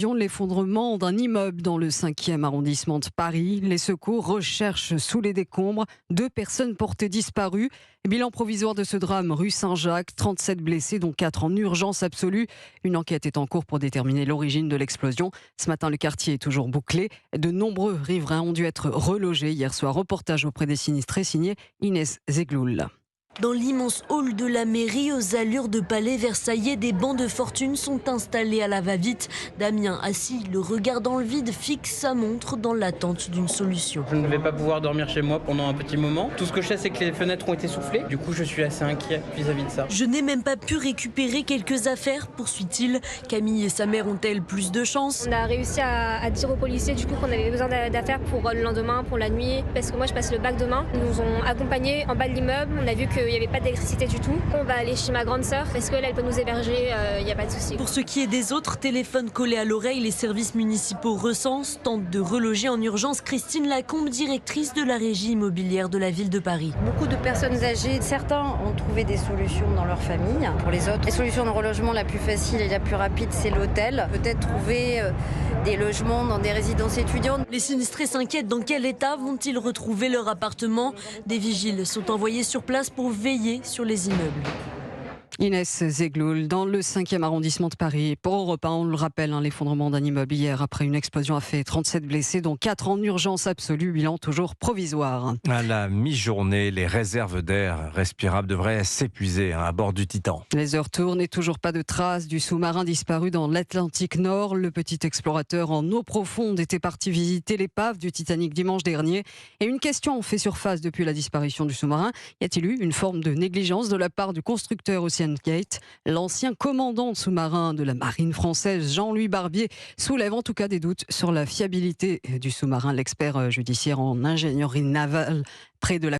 L'effondrement d'un immeuble dans le 5e arrondissement de Paris. Les secours recherchent sous les décombres 2 personnes portées disparues. Bilan provisoire de ce drame rue Saint-Jacques, 37 blessés dont 4 en urgence absolue. Une enquête est en cours pour déterminer l'origine de l'explosion. Ce matin, le quartier est toujours bouclé. De nombreux riverains ont dû être relogés hier soir. Reportage auprès des sinistrés signé Inès Zegloul. Dans l'immense hall de la mairie, aux allures de palais versaillais, des bancs de fortune sont installés à la va-vite. Damien, assis, le regard dans le vide, fixe sa montre dans l'attente d'une solution. Je ne vais pas pouvoir dormir chez moi pendant un petit moment. Tout ce que je sais, c'est que les fenêtres ont été soufflées. Du coup, je suis assez inquiet vis-à-vis de ça. Je n'ai même pas pu récupérer quelques affaires, poursuit-il. Camille et sa mère ont-elles plus de chance? On a réussi à dire aux policiers du coup qu'on avait besoin d'affaires pour le lendemain, pour la nuit, parce que moi je passe le bac demain. Ils nous ont accompagnés en bas de l'immeuble. On a vu qu'il n'y avait pas d'électricité du tout. On va aller chez ma grande sœur parce qu'elle peut nous héberger, il n'y a pas de souci. Pour ce qui est des autres, téléphone collé à l'oreille, les services municipaux recensent, tentent de reloger en urgence Christine Lacombe, directrice de la régie immobilière de la ville de Paris. Beaucoup de personnes âgées, certains ont trouvé des solutions dans leur famille. Pour les autres, les solutions de relogement la plus facile et la plus rapide, c'est l'hôtel. Peut-être trouver des logements dans des résidences étudiantes. Les sinistrés s'inquiètent, dans quel état vont-ils retrouver leur appartement? Des vigiles sont envoyés sur place pour veiller sur les immeubles. Inès Zegloul, dans le 5e arrondissement de Paris. Pour Europe 1, on le rappelle, l'effondrement d'un immeuble hier après une explosion a fait 37 blessés, dont 4 en urgence absolue, bilan toujours provisoire. À la mi-journée, les réserves d'air respirable devraient s'épuiser à bord du Titan. Les heures tournent et toujours pas de traces du sous-marin disparu dans l'Atlantique Nord. Le petit explorateur en eau profonde était parti visiter l'épave du Titanic dimanche dernier. Et une question fait surface depuis la disparition du sous-marin. Y a-t-il eu une forme de négligence de la part du constructeur Ocean Gate? L'ancien commandant sous-marin de la marine française, Jean-Louis Barbier, soulève en tout cas des doutes sur la fiabilité du sous-marin. L'expert judiciaire en ingénierie navale près de la